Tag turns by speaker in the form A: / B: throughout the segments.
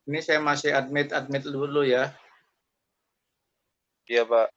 A: Ini saya masih admit dulu ya.
B: Iya, Pak.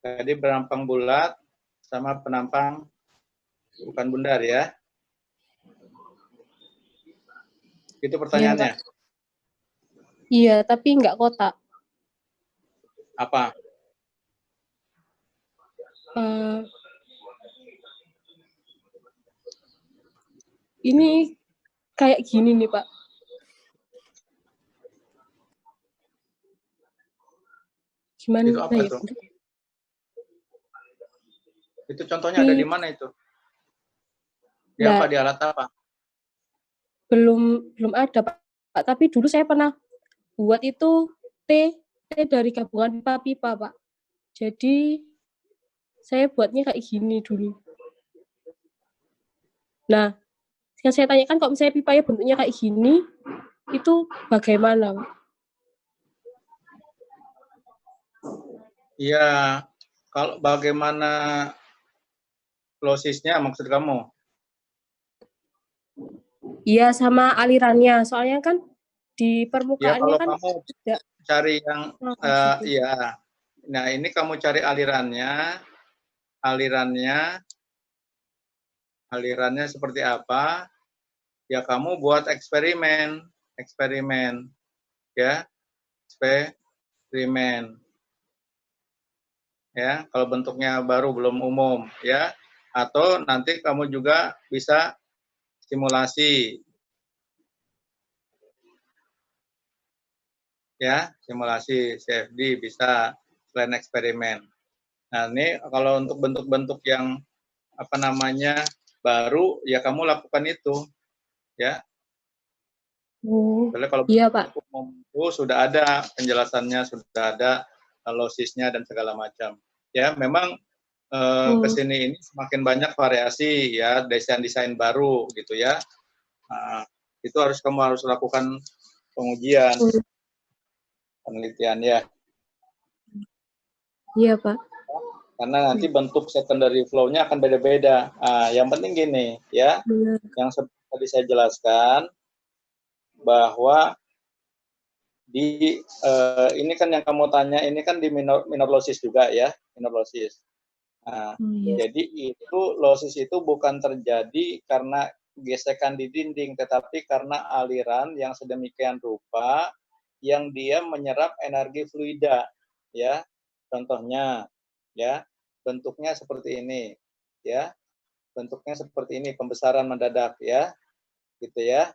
A: Jadi penampang bulat sama penampang bukan bundar ya. Itu pertanyaannya.
C: Iya, tapi nggak kotak.
A: Apa?
C: Ini kayak gini nih, Pak. Gimana
A: Itu apa
C: ya?
A: tuh? Itu contohnya ada di mana itu? Di apa, di alat apa?
C: Belum ada, Pak. Tapi dulu saya pernah buat itu T dari gabungan pipa-pipa, Pak. Jadi saya buatnya kayak gini dulu. Nah, yang saya tanyakan kalau misalnya pipanya bentuknya kayak gini, itu bagaimana, Pak?
A: Iya, kalau bagaimana flow-sys-nya maksud kamu?
C: Iya, sama alirannya. Soalnya kan di
A: Ya
C: permukaannya
A: kalau
C: kan
A: kamu cari yang iya. Nah, ini kamu cari alirannya seperti apa? Ya kamu buat eksperimen ya, eksperimen ya. Kalau bentuknya baru belum umum ya, atau nanti kamu juga bisa simulasi ya, simulasi CFD bisa selain eksperimen. Nah, ini kalau untuk bentuk-bentuk yang apa namanya baru ya kamu lakukan itu ya. Kalau
C: iya, Pak.
A: umum itu sudah ada penjelasannya, sudah ada losisnya dan segala macam. Ya, memang kesini ini semakin banyak variasi ya, desain-desain baru gitu ya. Nah, itu kamu harus lakukan pengujian, penelitian ya.
C: Iya, Pak.
A: Karena nanti bentuk secondary flow-nya akan beda-beda. Yang penting gini ya, yang seperti tadi saya jelaskan bahwa di ini kan yang kamu tanya ini kan di minor losis juga ya, minor losis. Nah, jadi itu losis itu bukan terjadi karena gesekan di dinding, tetapi karena aliran yang sedemikian rupa yang dia menyerap energi fluida, ya. Contohnya, ya, bentuknya seperti ini, ya, bentuknya seperti ini, pembesaran mendadak, ya, gitu ya.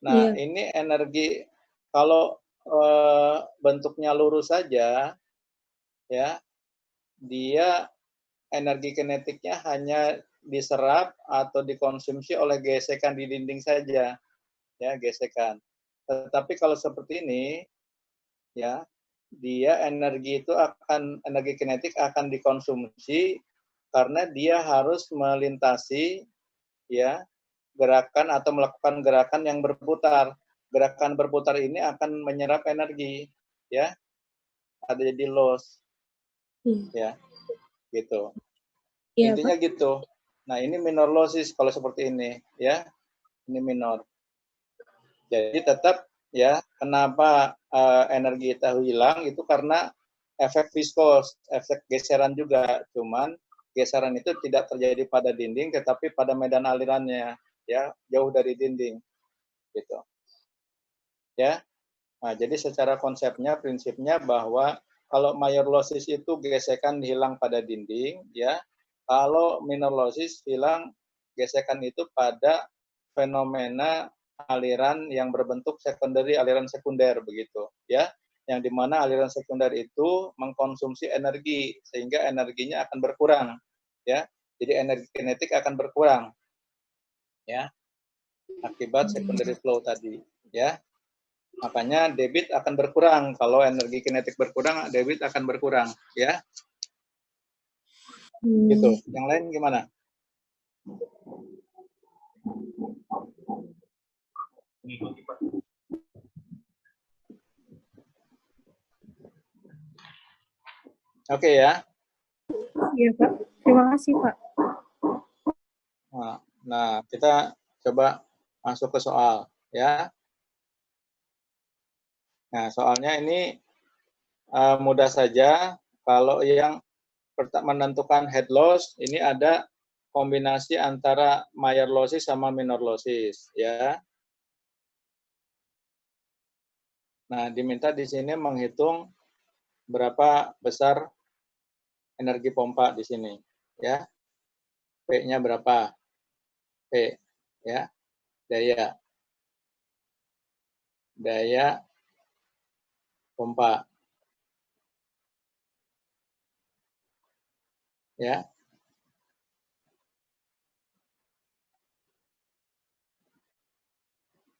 A: Nah, ini energi kalau bentuknya lurus saja, ya, dia energi kinetiknya hanya diserap atau dikonsumsi oleh gesekan di dinding saja, ya, gesekan. Tetapi kalau seperti ini, ya, dia energi kinetik akan dikonsumsi karena dia harus melintasi, ya, gerakan atau melakukan gerakan yang berputar. Gerakan berputar ini akan menyerap energi, ya, ada jadi loss, ya, gitu. Intinya gitu. Nah, ini minor losses kalau seperti ini, ya. Ini minor. Jadi tetap ya, kenapa energi tahu hilang itu karena efek viskos, efek geseran juga. Cuman geseran itu tidak terjadi pada dinding, tetapi pada medan alirannya, ya, jauh dari dinding, gitu. Ya. Nah, jadi secara konsepnya, prinsipnya bahwa kalau major losses itu gesekan hilang pada dinding, ya. Kalau minor losses hilang gesekan itu pada fenomena aliran yang berbentuk secondary, aliran sekunder begitu, ya. Yang dimana aliran sekunder itu mengkonsumsi energi sehingga energinya akan berkurang, ya. Jadi energi kinetik akan berkurang, ya, akibat secondary flow tadi, ya. Makanya debit akan berkurang. Kalau energi kinetik berkurang, debit akan berkurang, ya. Gitu. Yang lain gimana? Oke ya.
C: Iya, Pak. Terima kasih, Pak.
A: Nah, kita coba masuk ke soal, ya. Nah, soalnya ini mudah saja. Kalau yang menentukan head loss, ini ada kombinasi antara major losses sama minor losses, ya. Nah, diminta di sini menghitung berapa besar energi pompa di sini, ya. P-nya berapa? P, ya. Daya pompa, ya.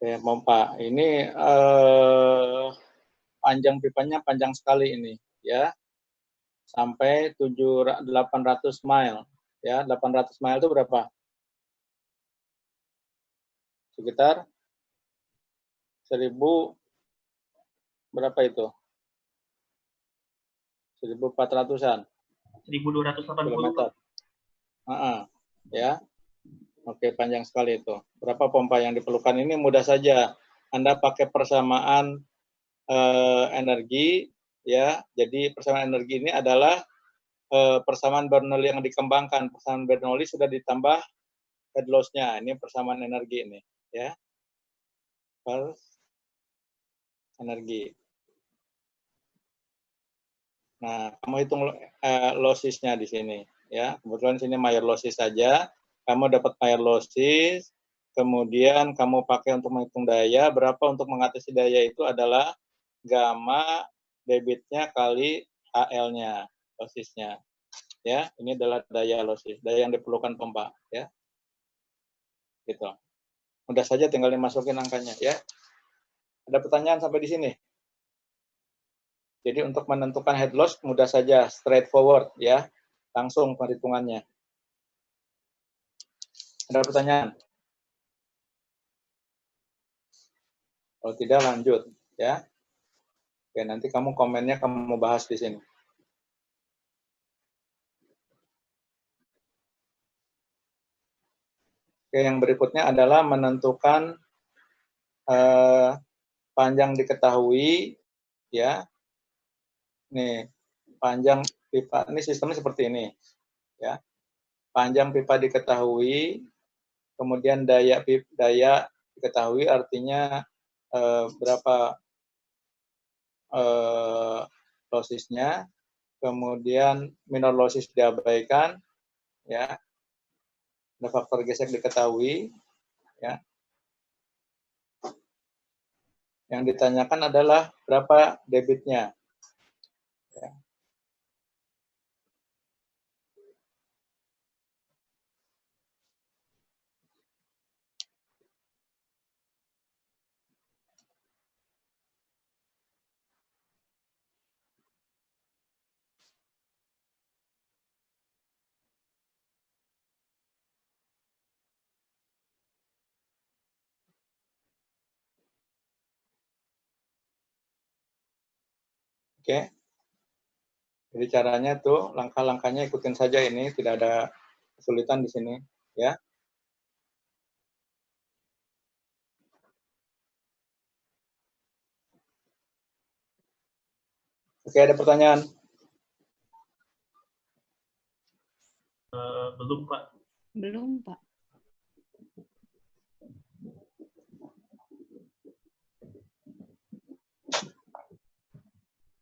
A: Pompa ini panjang pipanya panjang sekali ini, ya. Sampai 800 mile, ya. 800 mile itu berapa? Sekitar 1000 berapa itu? 1400-an
B: 1280
A: kilometer. Ya. Oke, panjang sekali itu. Berapa pompa yang diperlukan? Ini mudah saja. Anda pakai persamaan energi, ya. Jadi persamaan energi ini adalah persamaan Bernoulli yang dikembangkan. Persamaan Bernoulli sudah ditambah head loss-nya. Ini persamaan energi ini, ya. Energi. Nah, kamu hitung losses-nya di sini, ya. Kebetulan sini major losses saja. Kamu dapat major losses, kemudian kamu pakai untuk menghitung daya. Berapa untuk mengatasi daya itu adalah gamma debitnya kali HL-nya, losses-nya. Ya, ini adalah daya losses, daya yang diperlukan pompa, ya. Gitu. Mudah saja tinggal dimasukin angkanya, ya. Ada pertanyaan sampai di sini? Jadi untuk menentukan head loss mudah saja, straightforward, ya. Langsung perhitungannya. Ada pertanyaan? Kalau tidak lanjut, ya. Oke, nanti kamu komennya kamu bahas di sini. Oke, yang berikutnya adalah menentukan panjang diketahui, ya. Nih, panjang pipa, ini sistemnya seperti ini, ya. Panjang pipa diketahui, kemudian daya diketahui, artinya berapa lossesnya, kemudian minor losses diabaikan, ya. Ada faktor gesek diketahui, ya. Yang ditanyakan adalah berapa debitnya. Ya. Oke. Jadi caranya tuh langkah-langkahnya ikutin saja ini, tidak ada kesulitan di sini. Ya. Oke, ada pertanyaan?
B: Belum, Pak.
D: Belum, Pak.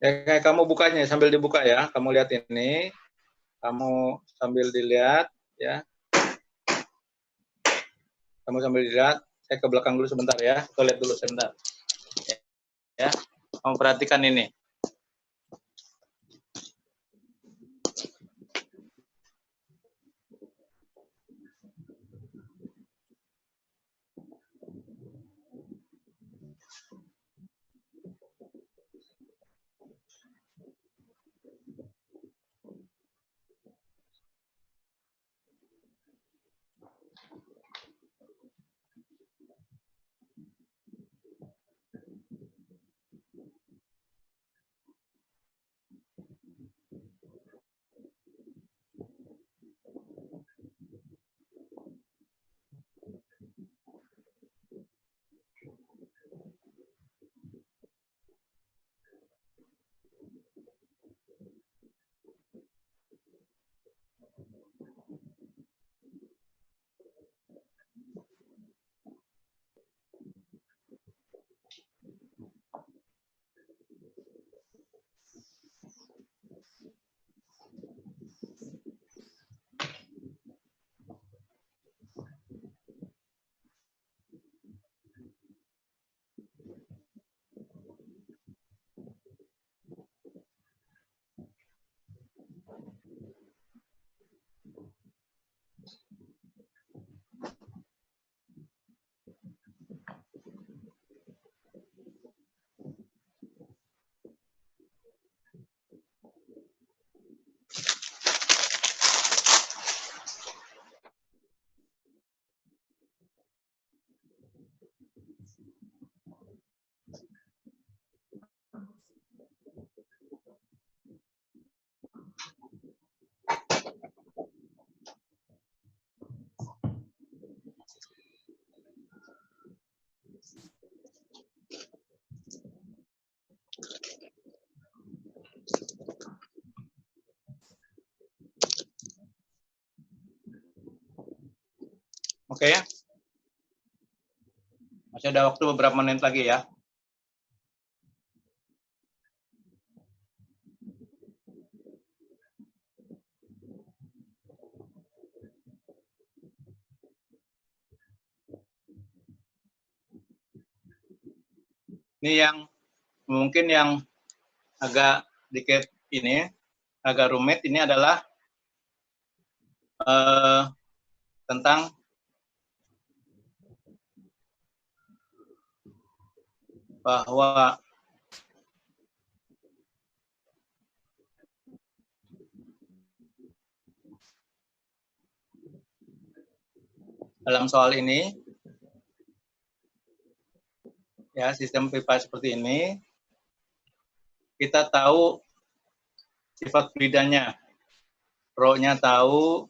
A: Ya, kamu bukanya sambil dibuka ya. Kamu lihat ini. Kamu sambil dilihat ya. Kamu sambil dilihat. Saya ke belakang dulu sebentar ya. Kita lihat dulu sebentar. Ya. Kamu perhatikan ini. Oke ya. Masih ada waktu beberapa menit lagi ya. Ini yang mungkin yang agak dikit ini, agak rumit, ini adalah tentang bahwa dalam soal ini, ya sistem pipa seperti ini, kita tahu sifat fluidanya, rho-nya tahu,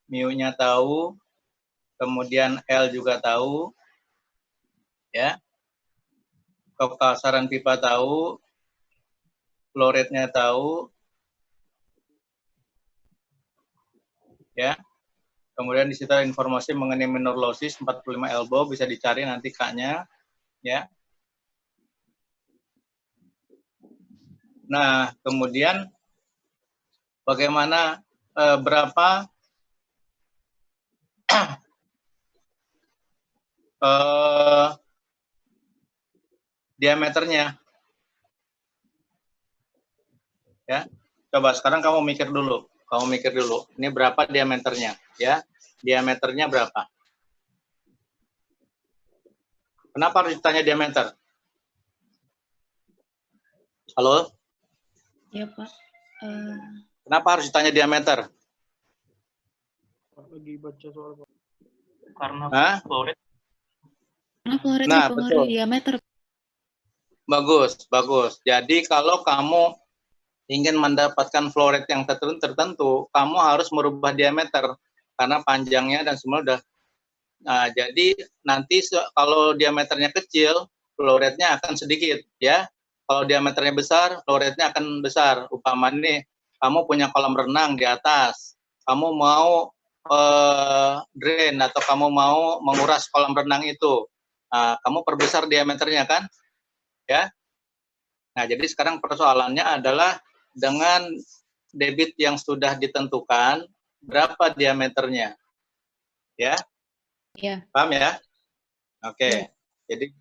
A: mu-nya tahu, kemudian L juga tahu, ya, kekasaran pipa tahu, flow rate-nya tahu, ya. Kemudian di situ ada informasi mengenai minor losses 45 elbow, bisa dicari nanti K-nya, ya. Nah, kemudian bagaimana berapa diameternya, ya. Coba sekarang kamu mikir dulu, ini berapa diameternya, ya? Diameternya berapa? Kenapa harus ditanya diameter? Halo?
D: Ya, Pak.
A: Kenapa harus ditanya diameter?
B: Lagi baca soal, Pak. Karena flow rate.
D: Karena flow rate
A: Nah,
D: mempengaruhi
A: betul.
D: diameter.
A: Bagus, bagus. Jadi kalau kamu ingin mendapatkan flow rate yang tertentu, kamu harus merubah diameter. karena panjangnya dan semua udah. Nah, jadi nanti kalau diameternya kecil, flow rate-nya akan sedikit, ya. Kalau diameternya besar, flow rate-nya akan besar. Umpama nih, kamu punya kolam renang di atas, kamu mau drain atau kamu mau menguras kolam renang itu, kamu perbesar diameternya kan, ya. Nah, jadi sekarang persoalannya adalah dengan debit yang sudah ditentukan, berapa diameternya, ya?
D: Iya.
A: Paham ya? Oke.
D: Ya.
A: Jadi,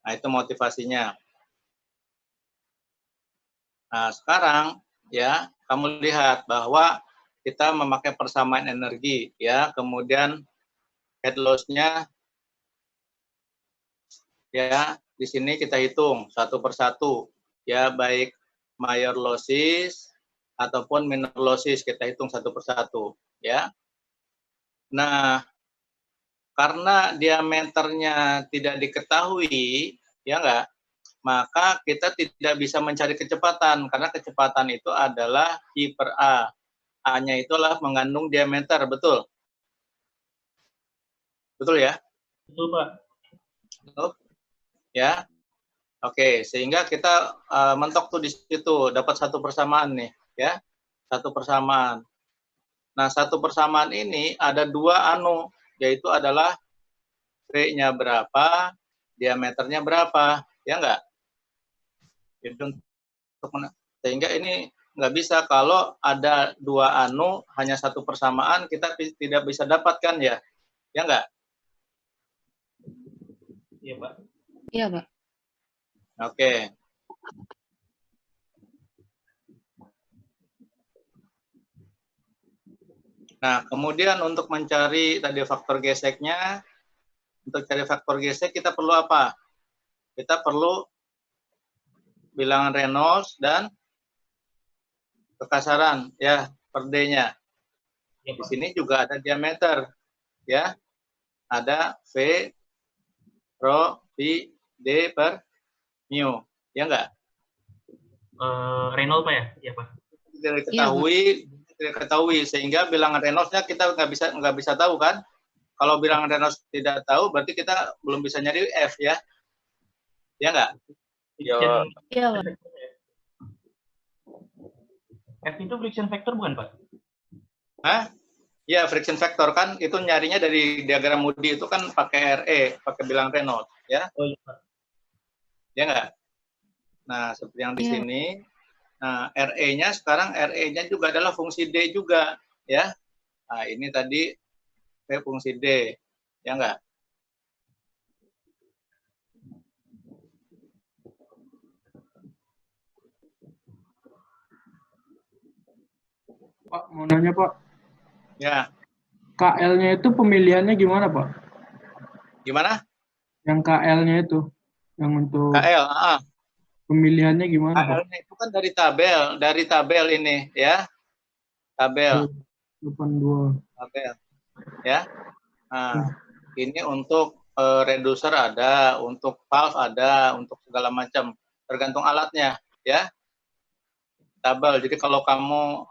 A: nah itu motivasinya. Nah, sekarang ya kamu lihat bahwa kita memakai persamaan energi, ya, kemudian head loss-nya, ya, di sini kita hitung satu persatu, ya, baik major losses ataupun minor losses kita hitung satu persatu, ya. Nah, karena diameternya tidak diketahui, ya enggak, maka kita tidak bisa mencari kecepatan, karena kecepatan itu adalah I per A. A-nya itulah mengandung diameter, betul? Betul ya?
B: Betul, Pak.
A: Betul? Ya. Oke, sehingga kita mentok tuh di situ, dapat satu persamaan nih, ya. Satu persamaan. Nah, satu persamaan ini ada dua yaitu adalah V-nya berapa, diameternya berapa, ya enggak? Sehingga ini nggak bisa kalau ada dua hanya satu persamaan kita tidak bisa dapatkan, ya enggak?
B: Iya, Pak.
D: Iya, Pak.
A: Oke. Nah, kemudian untuk mencari tadi faktor geseknya, untuk cari faktor gesek kita perlu apa? Kita perlu bilangan Reynolds dan kekasaran, ya, per D-nya.
B: Ya,
A: Di sini juga ada diameter, ya. Ada V rho pi D per mu, ya enggak?
B: Reynolds, Pak ya? Iya, Pak.
A: Tidak diketahui, sehingga bilangan Reynolds-nya kita nggak bisa tahu kan? Kalau bilangan Reynolds tidak tahu, berarti kita belum bisa nyari F, ya? Ya enggak?
B: Iya,
D: Pak.
B: F itu friction factor bukan, Pak?
A: Hah? Ya, friction factor kan itu nyarinya dari diagram Moody itu kan pakai RE, pakai bilangan Reynolds, ya?
B: Oh iya, Pak.
A: Ya enggak? Nah, seperti yang di sini. Nah, RE-nya sekarang RE-nya juga adalah fungsi D juga, ya. Nah, ini tadi fungsi D, ya enggak?
E: Pak, mau nanya, Pak.
A: Ya.
E: KL-nya itu pemilihannya gimana, Pak?
A: Gimana?
E: Yang KL-nya itu, yang untuk
A: KL,
E: pemilihannya gimana, Pak?
A: KL-nya itu kan dari tabel ini, ya. Tabel.
E: 82.
A: Tabel, ya. Nah, ini untuk reducer ada, untuk valve ada, untuk segala macam, tergantung alatnya, ya. Tabel. Jadi kalau kamu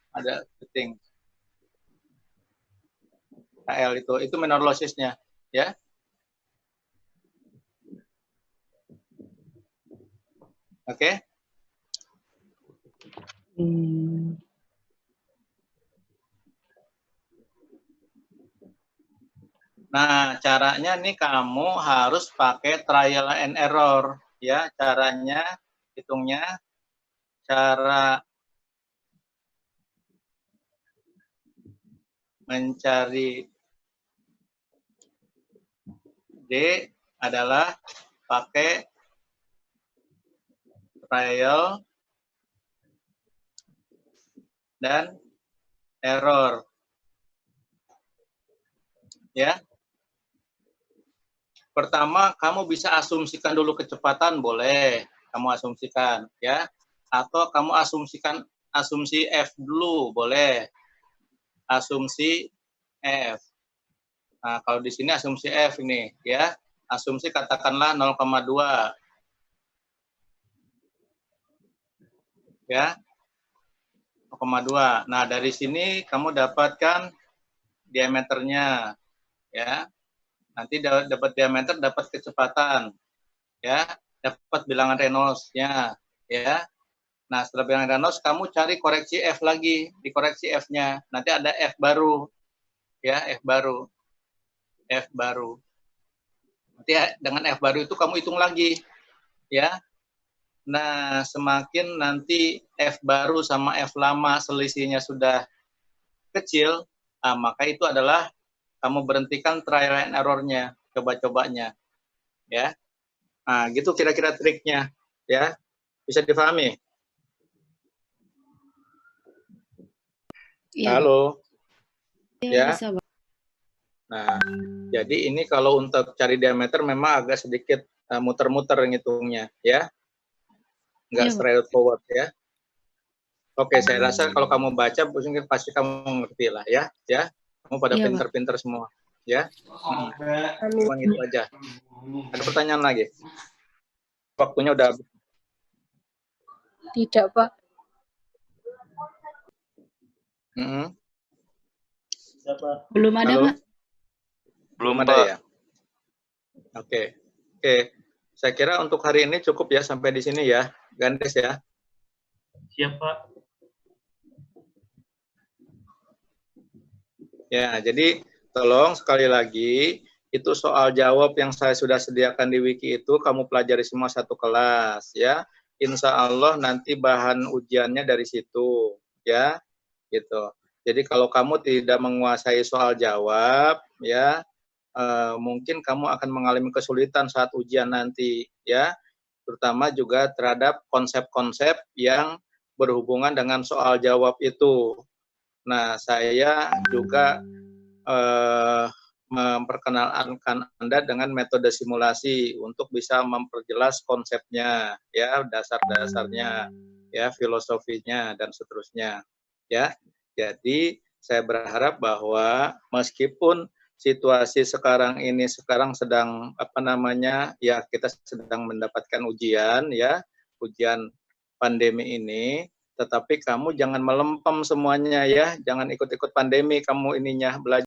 A: ada setting KL itu minor losses-nya, ya. Oke. Nah, caranya nih kamu harus pakai trial and error, ya. Caranya hitungnya cara mencari D adalah pakai trial dan error, ya. Pertama, kamu bisa asumsikan dulu kecepatan, boleh kamu asumsikan, ya. Atau kamu asumsi F dulu, boleh. Asumsi F. Nah, kalau di sini asumsi F ini, ya. Asumsi katakanlah 0,2. Ya. 1,2. Nah, dari sini kamu dapatkan diameternya, ya. Nanti dapat diameter, dapat kecepatan, ya. Dapat bilangan Reynolds-nya, ya. Nah, setelah bilangan Reynolds, kamu cari koreksi F lagi, dikoreksi F-nya. Nanti ada F baru, ya, F baru. Nanti dengan F baru itu kamu hitung lagi, ya. Nah, semakin nanti F baru sama F lama selisihnya sudah kecil, maka itu adalah kamu berhentikan trial and error-nya, coba-cobanya, ya. Nah, gitu kira-kira triknya, ya. Bisa dipahami?
D: Iya,
A: Halo.
D: ya,
A: Ya.
D: bisa, Pak.
A: Nah, jadi ini kalau untuk cari diameter memang agak sedikit muter-muter ngitungnya, ya. Nggak
D: Iya, Pak.
A: straight forward, ya. Oke, saya rasa kalau kamu baca, mungkin pasti kamu ngerti lah, ya. Ya, kamu pada
D: Iya, Pak.
A: pinter-pinter semua, ya.
C: Amin.
A: Cuma itu aja. Ada pertanyaan lagi? Waktunya udah habis.
C: Tidak, Pak.
D: Belum ada,
A: Halo?
D: Pak.
A: Belum ada ya? Oke. Saya kira untuk hari ini cukup ya sampai di sini ya, Gandes ya.
B: Siap, Pak.
A: Ya, jadi tolong sekali lagi itu soal jawab yang saya sudah sediakan di wiki itu kamu pelajari semua satu kelas ya. Insya Allah nanti bahan ujiannya dari situ ya, gitu. Jadi kalau kamu tidak menguasai soal jawab ya, mungkin kamu akan mengalami kesulitan saat ujian nanti ya, terutama juga terhadap konsep-konsep yang berhubungan dengan soal jawab itu. Nah, saya juga memperkenalkan Anda dengan metode simulasi untuk bisa memperjelas konsepnya, ya, dasar-dasarnya, ya, filosofinya dan seterusnya, ya. Jadi saya berharap bahwa meskipun situasi sekarang ini sedang ya kita sedang mendapatkan ujian, ya, ujian pandemi ini, tetapi kamu jangan melempem semuanya ya, jangan ikut-ikut pandemi kamu ininya belajar.